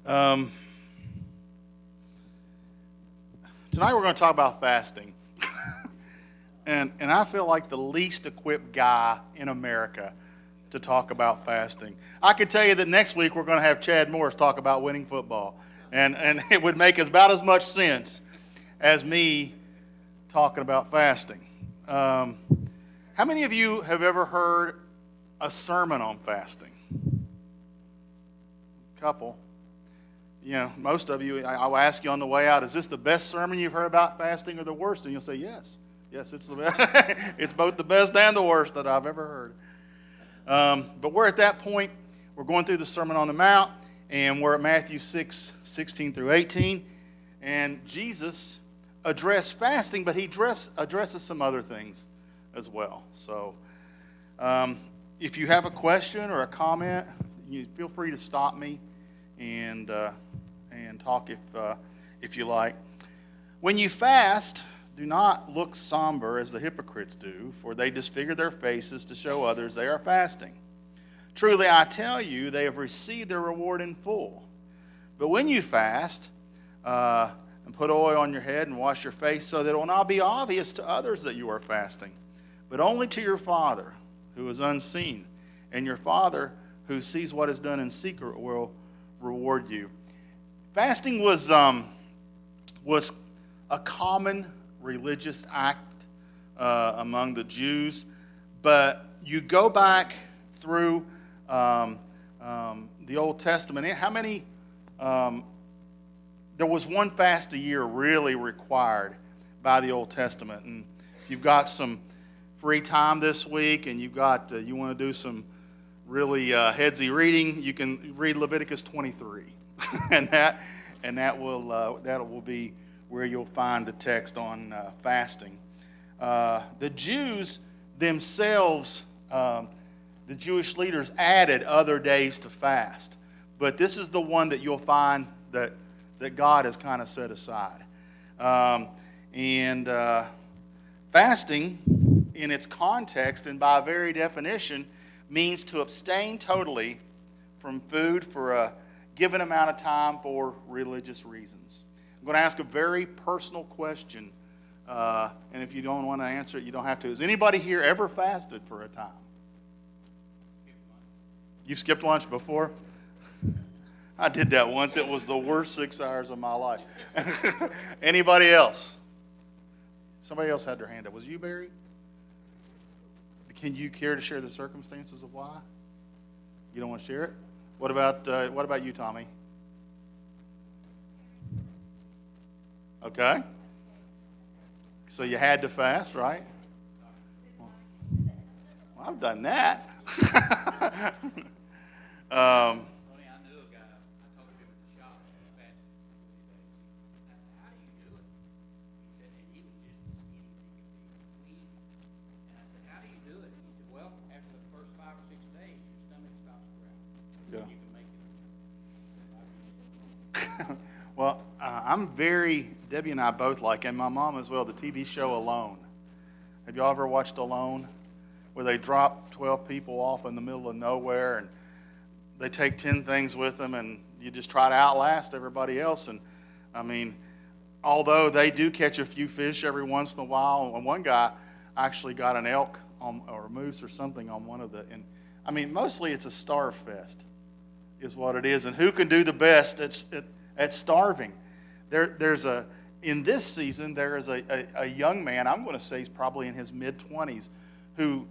um, Tonight we're going to talk about fasting. and I feel like the least equipped guy in America to talk about fasting. I could tell you that next week we're going to have Chad Morris talk about winning football. And it would make about as much sense as me talking about fasting. How many of you have ever heard a sermon on fasting? A couple. You know, most of you, I'll ask you on the way out, is this the best sermon you've heard about fasting or the worst? And you'll say, yes. Yes, it's the best. It's both the best and the worst that I've ever heard. But we're at that point. We're going through the Sermon on the Mount, and we're at Matthew 6, 16 through 18. And Jesus addressed fasting, but he addresses some other things as well. So if you have a question or a comment, you feel free to stop me and talk if you like. When you fast, do not look somber as the hypocrites do, for they disfigure their faces to show others they are fasting. Truly, I tell you, they have received their reward in full. But when you fast, and put oil on your head and wash your face, so that it will not be obvious to others that you are fasting, but only to your Father who is unseen. And your Father who sees what is done in secret will reward you. Fasting was a common religious act among the Jews, but you go back through the Old Testament. How many? There was one fast a year really required by the Old Testament, and if you've got some free time this week, and you want to do some really headsy reading, you can read Leviticus 23, and that will be where you'll find the text on fasting. The Jews themselves, the Jewish leaders, added other days to fast, but this is the one that you'll find that God has kind of set aside. Fasting, in its context and by very definition, means to abstain totally from food for a given amount of time for religious reasons. I'm going to ask a very personal question, and if you don't want to answer it, you don't have to. Has anybody here ever fasted for a time? You've skipped lunch before? I did that once. It was the worst 6 hours of my life. Anybody else? Somebody else had their hand up. Was you, Barry? Can you care to share the circumstances of why? You don't want to share it? What about you, Tommy? Okay. So you had to fast, right? Well, I've done that. Well, Debbie and I both like, and my mom as well, the TV show Alone. Have y'all ever watched Alone? Where they drop 12 people off in the middle of nowhere, and they take 10 things with them, and you just try to outlast everybody else. And, I mean, although they do catch a few fish every once in a while, and one guy actually got an elk or a moose or something on one of the, and I mean, mostly it's a starve fest is what it is. And who can do the best at starving? In this season, there is a young man, I'm going to say he's probably in his mid-20s, who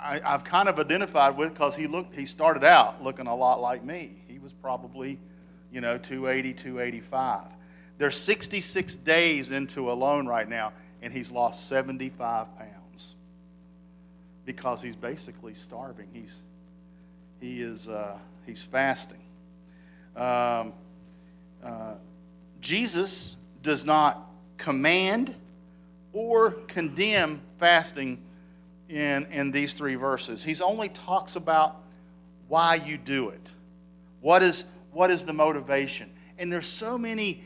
I've kind of identified with because he started out looking a lot like me. He was probably, 280, 285. They're 66 days into Alone right now, and he's lost 75 pounds because he's basically starving. He's fasting. Jesus does not command or condemn fasting in these three verses. He only talks about why you do it. What is the motivation? And there's so many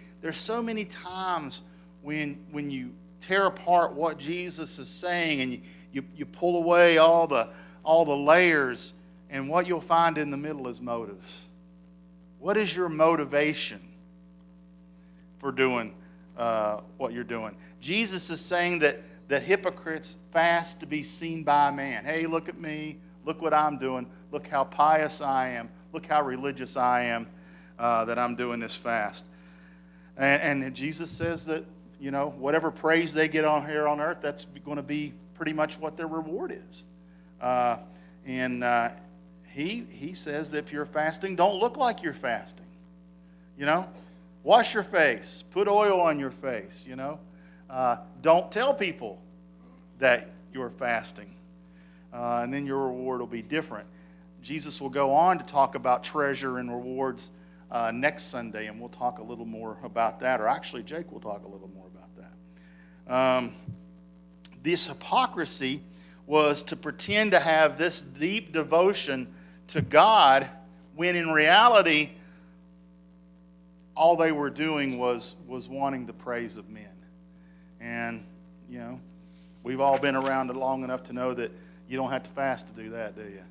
times when you tear apart what Jesus is saying and you pull away all the layers, and what you'll find in the middle is motives. What is your motivation for doing what you're doing? Jesus is saying that hypocrites fast to be seen by man. Hey, look at me. Look what I'm doing. Look how pious I am. Look how religious I am that I'm doing this fast. And Jesus says that, whatever praise they get on here on earth, that's going to be pretty much what their reward is. He says that if you're fasting, don't look like you're fasting. Wash your face. Put oil on your face, Don't tell people that you're fasting. And then your reward will be different. Jesus will go on to talk about treasure and rewards next Sunday, and we'll talk a little more about that. Or actually, Jake will talk a little more about that. This hypocrisy was to pretend to have this deep devotion to God when in reality all they were doing was wanting the praise of men. And, we've all been around it long enough to know that you don't have to fast to do that, do you?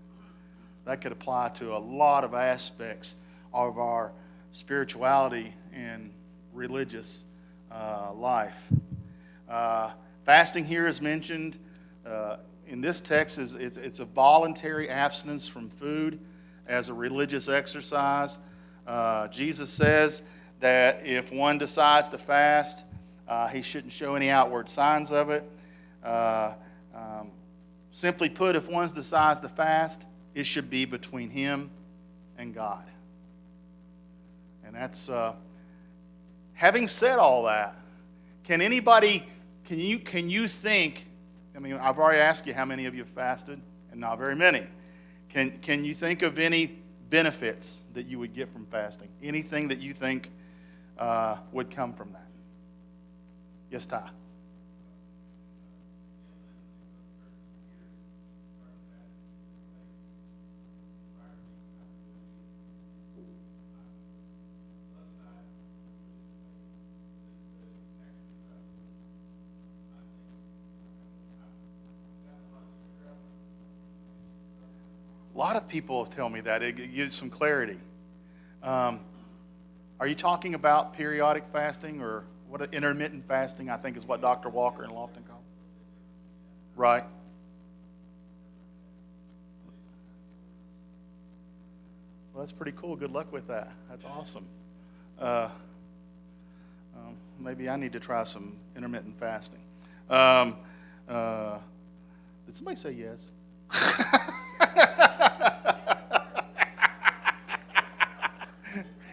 That could apply to a lot of aspects of our spirituality and religious life. Fasting here is mentioned in this text. It's a voluntary abstinence from food as a religious exercise. Jesus says that if one decides to fast, he shouldn't show any outward signs of it. Simply put, if one decides to fast, it should be between him and God. And that's, having said all that, can you think, I've already asked you how many of you have fasted, and not very many. Can you think of any benefits that you would get from fasting? Anything that you think would come from that? Yes, Ty. A lot of people tell me that. It gives some clarity. Are you talking about periodic fasting or what intermittent fasting, I think is what Dr. Walker and Lofton call it? Right. Well, that's pretty cool. Good luck with that. That's awesome. Maybe I need to try some intermittent fasting. Did somebody say yes?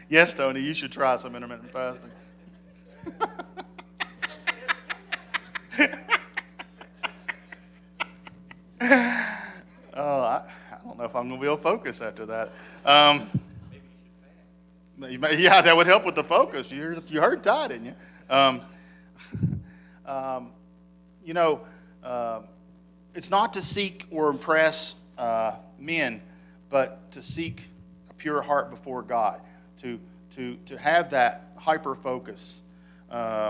Yes, Tony, you should try some intermittent fasting. I don't know if I'm going to be able to focus after that. Yeah, that would help with the focus. You heard Todd, didn't you? It's not to seek or impress men, but to seek a pure heart before God, to have that hyper focus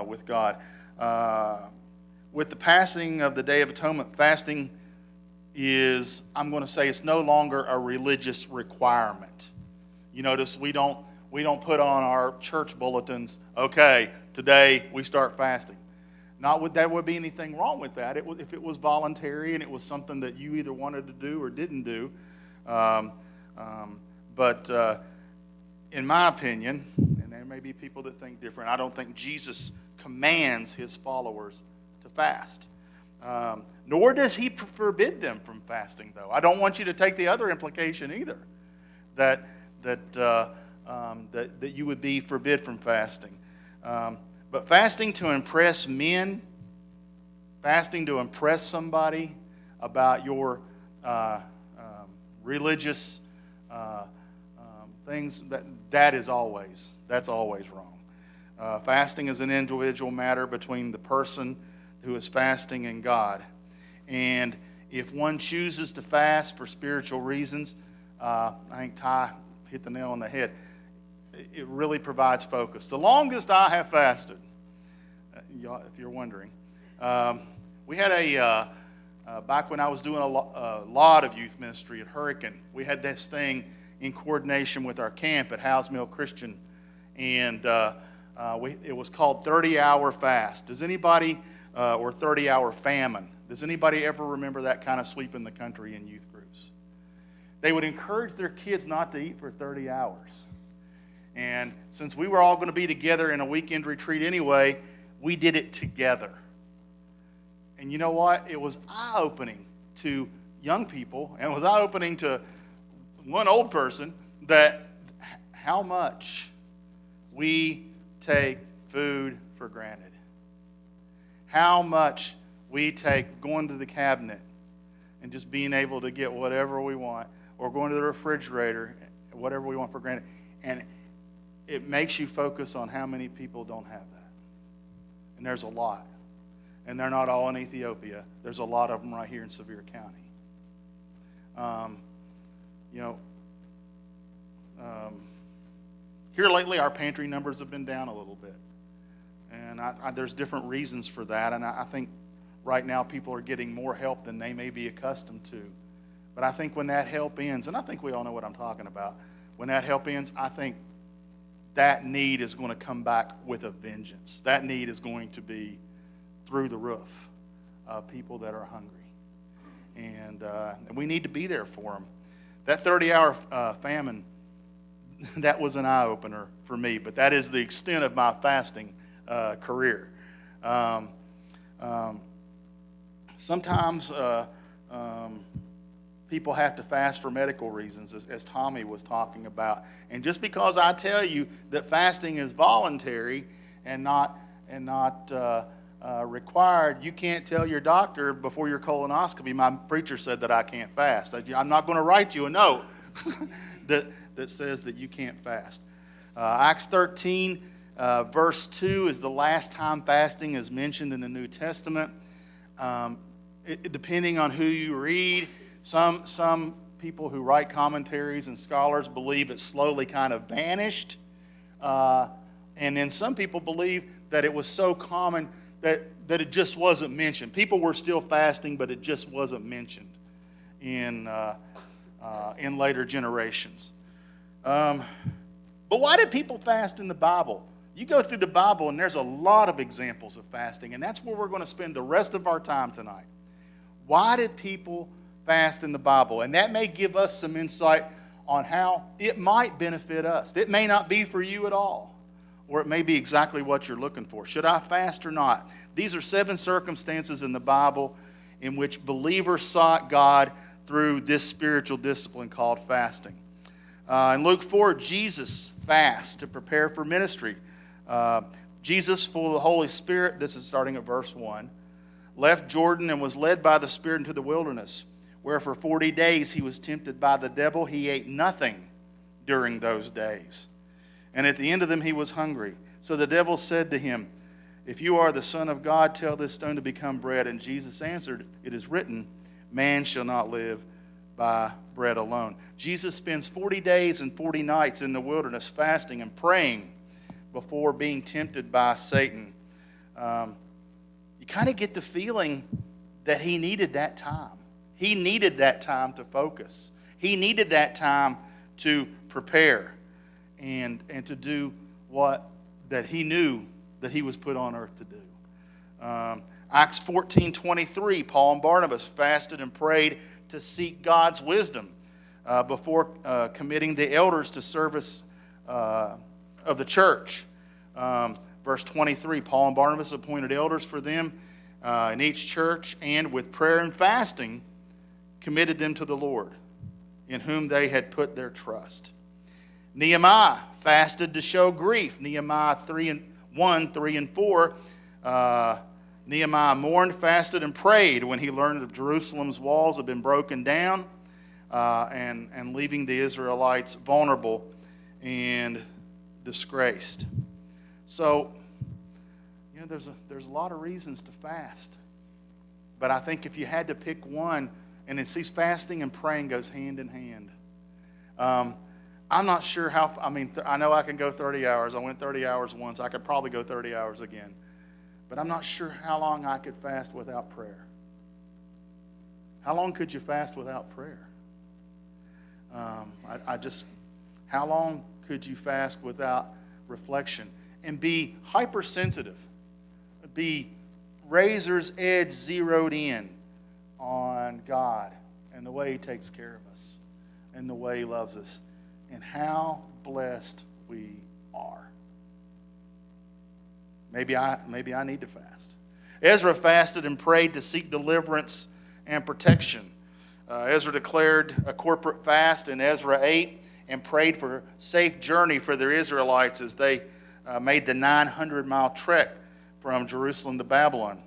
with God. With the passing of the Day of Atonement, fasting is, I'm going to say, it's no longer a religious requirement. You notice we don't put on our church bulletins, okay, today we start fasting. There would be anything wrong with that. If it was voluntary and it was something that you either wanted to do or didn't do. But in my opinion, and there may be people that think different, I don't think Jesus commands his followers to fast. Nor does he forbid them from fasting, though. I don't want you to take the other implication either, that you would be forbid from fasting. But fasting to impress men, fasting to impress somebody about your religious things, that's always wrong. Fasting is an individual matter between the person who is fasting and God. And if one chooses to fast for spiritual reasons, I think Ty hit the nail on the head. It really provides focus. The longest I have fasted, if you're wondering, we had back when I was doing a lot of youth ministry at Hurricane, we had this thing in coordination with our camp at Howes Mill Christian, and it was called 30-Hour Fast. Does anybody, or 30-Hour Famine, does anybody ever remember that kind of sweep in the country in youth groups? They would encourage their kids not to eat for 30 hours. And since we were all going to be together in a weekend retreat anyway, we did it together. And you know what? It was eye-opening to young people, and it was eye-opening to one old person, that how much we take food for granted. How much we take going to the cabinet and just being able to get whatever we want, or going to the refrigerator, whatever we want for granted. And it makes you focus on how many people don't have that. And there's a lot. And they're not all in Ethiopia. There's a lot of them right here in Sevier County. Here lately, our pantry numbers have been down a little bit. And there's different reasons for that. And I think right now people are getting more help than they may be accustomed to. But I think when that help ends, and I think we all know what I'm talking about, when that help ends, I think that need is going to come back with a vengeance. That need is going to be through the roof of people that are hungry. And we need to be there for them. That 30-hour famine, that was an eye-opener for me, but that is the extent of my fasting career. Sometimes people have to fast for medical reasons, as Tommy was talking about. And just because I tell you that fasting is voluntary and not required, you can't tell your doctor before your colonoscopy, my preacher said that I can't fast. I'm not going to write you a note that says that you can't fast. Acts 13, verse 2 is the last time fasting is mentioned in the New Testament. Depending on who you read, some people who write commentaries and scholars believe it slowly kind of vanished. And then some people believe that it was so common that it just wasn't mentioned. People were still fasting, but it just wasn't mentioned in later generations. But why did people fast in the Bible? You go through the Bible, and there's a lot of examples of fasting, and that's where we're going to spend the rest of our time tonight. Why did people fast in the Bible? And that may give us some insight on how it might benefit us. It may not be for you at all, or it may be exactly what you're looking for. Should I fast or not? These are 7 circumstances in the Bible in which believers sought God through this spiritual discipline called fasting. In Luke 4, Jesus fasts to prepare for ministry. Jesus, full of the Holy Spirit, this is starting at verse 1, left Jordan and was led by the Spirit into the wilderness, where for 40 days he was tempted by the devil. He ate nothing during those days. And at the end of them he was hungry. So the devil said to him, "If you are the Son of God, tell this stone to become bread." And Jesus answered, "It is written, man shall not live by bread alone." Jesus spends 40 days and 40 nights in the wilderness fasting and praying before being tempted by Satan. You kind of get the feeling that he needed that time. He needed that time to focus. He needed that time to prepare and to do what that he knew that he was put on earth to do. Acts 14:23, Paul and Barnabas fasted and prayed to seek God's wisdom before committing the elders to service of the church. Verse 23, Paul and Barnabas appointed elders for them in each church, and with prayer and fasting committed them to the Lord, in whom they had put their trust. Nehemiah fasted to show grief. Nehemiah 1, 3, and 4. Nehemiah mourned, fasted, and prayed when he learned that Jerusalem's walls had been broken down and leaving the Israelites vulnerable and disgraced. So, there's a lot of reasons to fast. But I think if you had to pick one, and it sees fasting and praying goes hand in hand. I'm not sure how, I know I can go 30 hours. I went 30 hours once. I could probably go 30 hours again. But I'm not sure how long I could fast without prayer. How long could you fast without prayer? How long could you fast without reflection? And be hypersensitive. Be razor's edge zeroed in on God and the way He takes care of us and the way He loves us and how blessed we are. Maybe I need to fast. Ezra fasted and prayed to seek deliverance and protection. Ezra declared a corporate fast in Ezra 8 and prayed for safe journey for the Israelites as they made the 900-mile trek from Jerusalem to Babylon.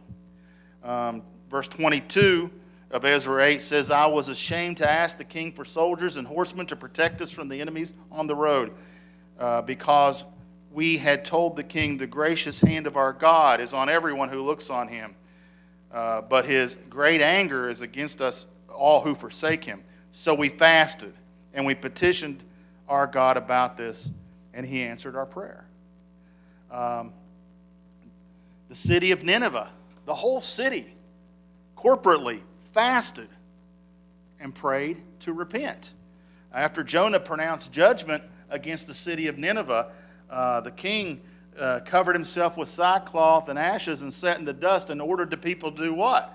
Verse 22 of Ezra 8 says, I was ashamed to ask the king for soldiers and horsemen to protect us from the enemies on the road, because we had told the king, the gracious hand of our God is on everyone who looks on him. But his great anger is against us all who forsake him. So we fasted and we petitioned our God about this, and He answered our prayer. The city of Nineveh, the whole city, corporately fasted and prayed to repent. After Jonah pronounced judgment against the city of Nineveh, the king covered himself with sackcloth and ashes and sat in the dust and ordered the people to do what?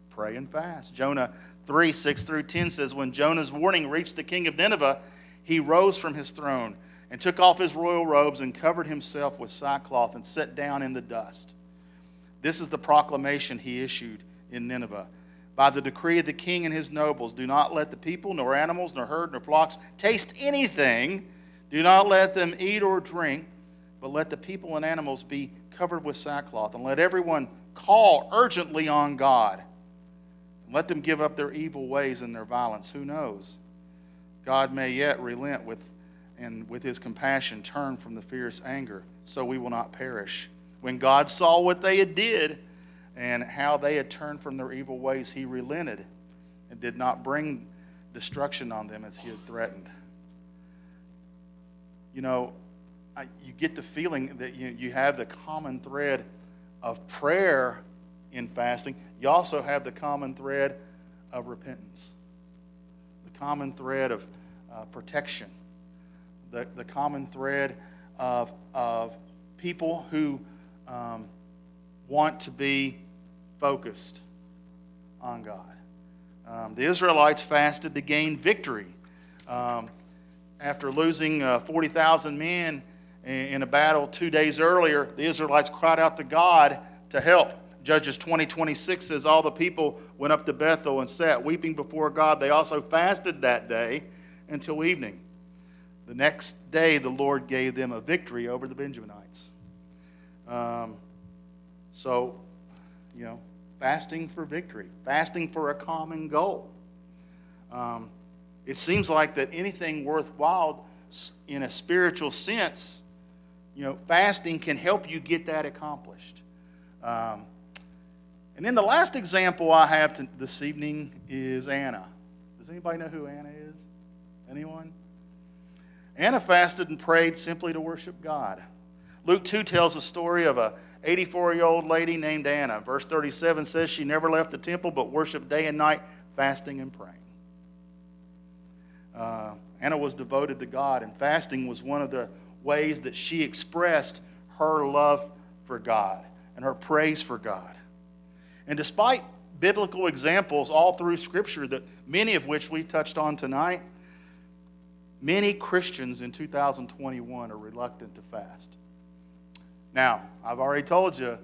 Pray and fast. Jonah 3:6-10 says, when Jonah's warning reached the king of Nineveh, he rose from his throne and took off his royal robes and covered himself with sackcloth and sat down in the dust. This is the proclamation he issued in Nineveh. By the decree of the king and his nobles, do not let the people, nor animals, nor herd, nor flocks taste anything. Do not let them eat or drink, but let the people and animals be covered with sackcloth, and let everyone call urgently on God. And let them give up their evil ways and their violence. Who knows? God may yet relent and with His compassion turn from the fierce anger, so we will not perish. When God saw what they had did and how they had turned from their evil ways, He relented and did not bring destruction on them as He had threatened. You know, you get the feeling that you have the common thread of prayer in fasting. You also have the common thread of repentance, the common thread of protection, the common thread of people who want to be focused on God. The Israelites fasted to gain victory. After losing 40,000 men in a battle 2 days earlier, the Israelites cried out to God to help. Judges 20:26 says, all the people went up to Bethel and sat weeping before God. They also fasted that day until evening. The next day, the Lord gave them a victory over the Benjaminites. Fasting for victory, fasting for a common goal. It seems like that anything worthwhile in a spiritual sense, fasting can help you get that accomplished. And then the last example I have this evening is Anna. Does anybody know who Anna is? Anyone? Anna fasted and prayed simply to worship God. Luke 2 tells the story of a 84-year-old lady named Anna. Verse 37 says she never left the temple but worshiped day and night, fasting and praying. Anna was devoted to God, and fasting was one of the ways that she expressed her love for God and her praise for God. And despite biblical examples all through Scripture, that many of which we touched on tonight, many Christians in 2021 are reluctant to fast. Now, I've already told you,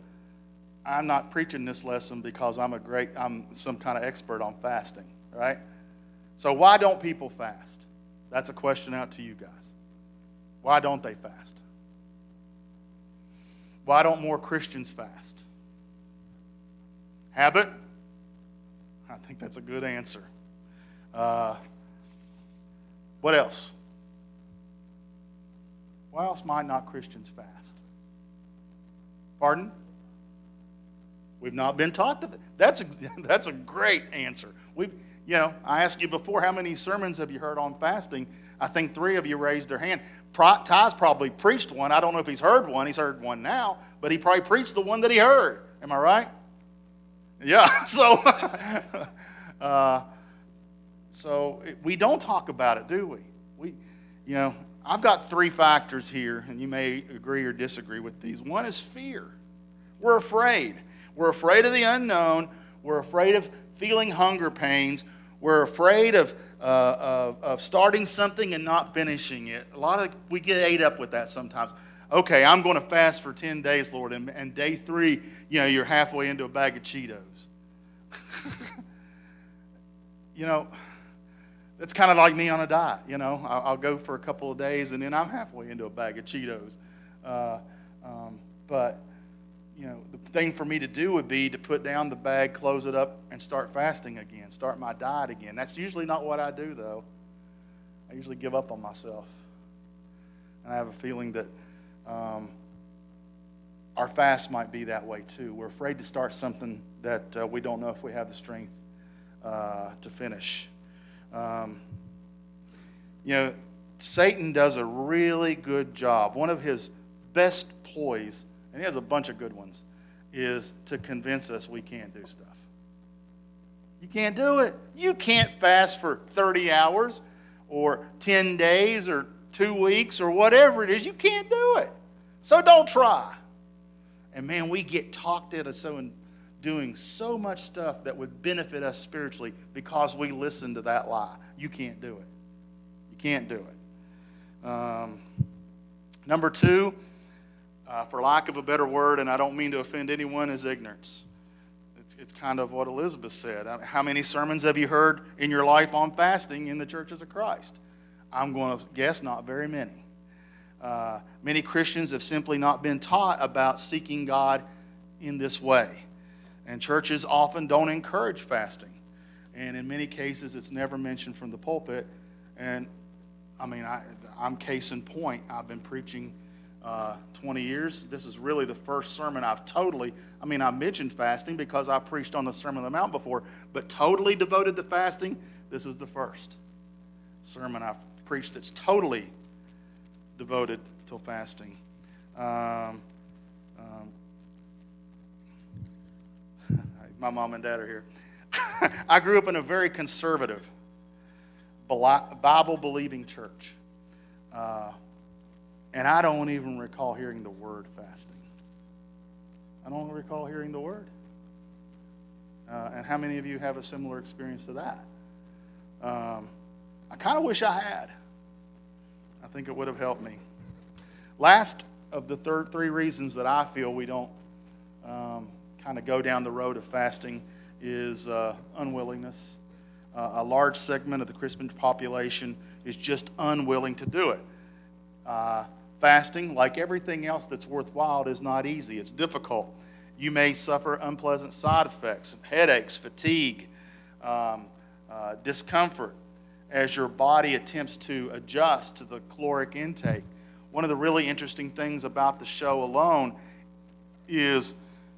I'm not preaching this lesson because I'm some kind of expert on fasting, right? So why don't people fast? That's a question out to you guys. Why don't they fast? Why don't more Christians fast? Habit? I think that's a good answer. What else? Why else might not Christians fast? Pardon? We've not been taught that. That's a great answer. I asked you before, how many sermons have you heard on fasting? I think 3 of you raised their hand. Ty's probably preached one. I don't know if he's heard one. He's heard one now, but he probably preached the one that he heard. Am I right? Yeah. So, So we don't talk about it, do we? I've got 3 factors here, and you may agree or disagree with these. One is fear. We're afraid. We're afraid of the unknown. We're afraid of feeling hunger pains. We're afraid of starting something and not finishing it. We get ate up with that sometimes. Okay, I'm going to fast for 10 days, Lord, and day 3, you're halfway into a bag of Cheetos. It's kind of like me on a diet. I'll go for a couple of days, and then I'm halfway into a bag of Cheetos. But the thing for me to do would be to put down the bag, close it up, and start fasting again, start my diet again. That's usually not what I do, though. I usually give up on myself. And I have a feeling that our fast might be that way, too. We're afraid to start something that we don't know if we have the strength to finish. Satan does a really good job. One of his best ploys, and he has a bunch of good ones, is to convince us we can't do stuff. You can't do it. You can't fast for 30 hours or 10 days or 2 weeks or whatever it is. You can't do it. So don't try. And man, we get talked into doing so much stuff that would benefit us spiritually because we listen to that lie. You can't do it. You can't do it. Number 2, for lack of a better word, and I don't mean to offend anyone, is ignorance. It's kind of what Elizabeth said. How many sermons have you heard in your life on fasting in the churches of Christ? I'm going to guess not very many. Many Christians have simply not been taught about seeking God in this way. And churches often don't encourage fasting. And in many cases, it's never mentioned from the pulpit. And I'm case in point. I've been preaching 20 years. This is really the first sermon I mentioned fasting because I preached on the Sermon on the Mount before, but totally devoted to fasting, this is the first sermon I've preached that's totally devoted to fasting. My mom and dad are here. I grew up in a very conservative, Bible-believing church. And I don't even recall hearing the word fasting. I don't recall hearing the word. And how many of you have a similar experience to that? I kind of wish I had. I think it would have helped me. Last of the 3 reasons that I feel we don't kind of go down the road of fasting is unwillingness. A large segment of the Christian population is just unwilling to do it. Fasting, like everything else that's worthwhile, is not easy. It's difficult. You may suffer unpleasant side effects, headaches, fatigue, discomfort as your body attempts to adjust to the caloric intake. One of the really interesting things about the show alone is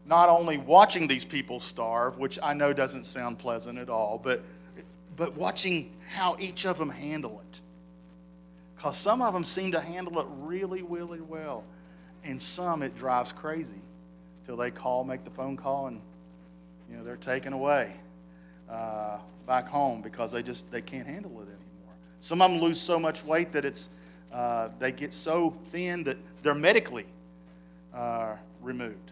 not only watching these people starve, which I know doesn't sound pleasant at all, but watching how each of them handle it. Because some of them seem to handle it really, really well. And some it drives crazy till they make the phone call, and they're taken away back home because they can't handle it anymore. Some of them lose so much weight that they get so thin that they're medically removed.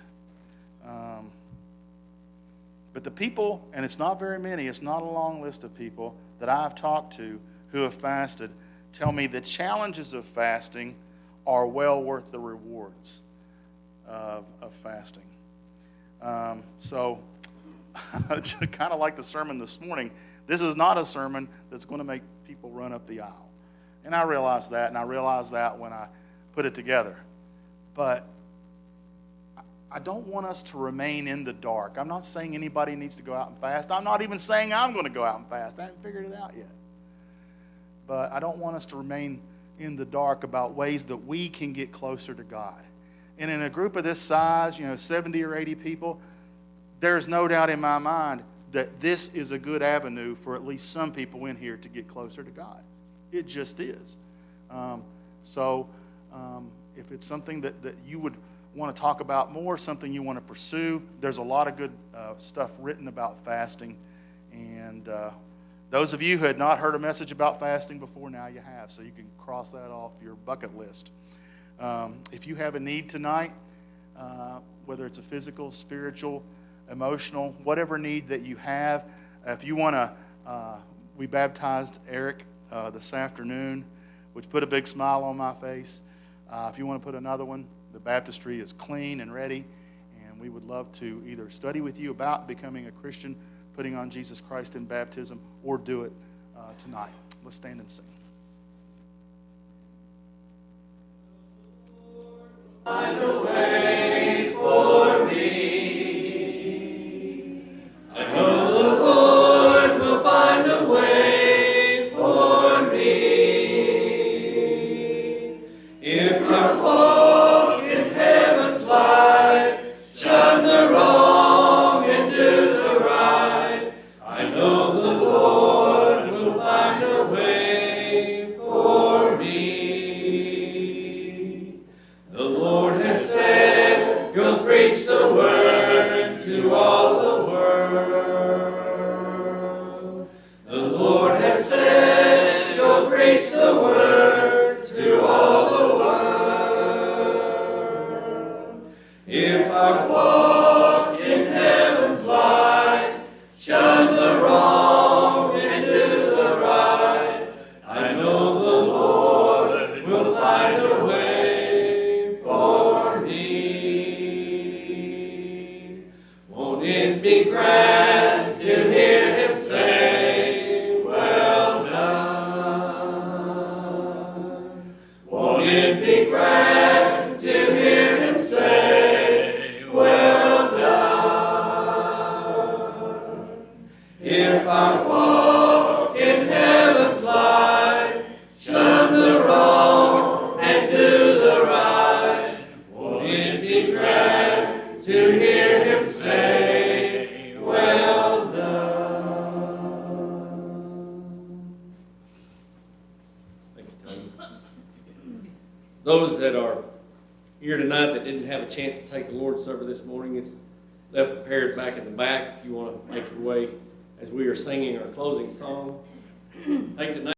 But the people, and it's not very many, it's not a long list of people that I've talked to who have fasted, tell me the challenges of fasting are well worth the rewards of fasting. So, kind of like the sermon this morning, this is not a sermon that's going to make people run up the aisle. And I realize that, and I realized that when I put it together. But I don't want us to remain in the dark. I'm not saying anybody needs to go out and fast. I'm not even saying I'm going to go out and fast. I haven't figured it out yet. But I don't want us to remain in the dark about ways that we can get closer to God. And in a group of this size, 70 or 80 people, there's no doubt in my mind that this is a good avenue for at least some people in here to get closer to God. It just is. If it's something that you would want to talk about more, something you want to pursue, there's a lot of good stuff written about fasting, and Those of you who had not heard a message about fasting before, now you have, so you can cross that off your bucket list. If you have a need tonight, whether it's a physical, spiritual, emotional, whatever need that you have, if you want to, we baptized Eric this afternoon, which put a big smile on my face. If you want to put another one, the baptistry is clean and ready, and we would love to either study with you about becoming a Christian, putting on Jesus Christ in baptism, or do it tonight. Let's stand and sing. Find a way for me. I know the Lord will find a way for me. If I walk in heaven's light, shun the wrong and do the right, I know the Lord will find a way for me. The Lord has said, you'll preach the word to all the world. The Lord has said, you'll preach the word to all the world. If I walk in heaven's light, shun the wrong and do the right, I know the Lord will find a way for me. Won't it be grand to hear him say, well done? Won't it be grand to hear him say, well done? If I walk in heaven's light, shun the wrong and do the right, won't it be grand to hear him say, well done? Thank you, Tony. Those that are here tonight that didn't have a chance to take the Lord's Supper this morning, it's left prepared back in the back if you want to make your way as we are singing our closing song. Take the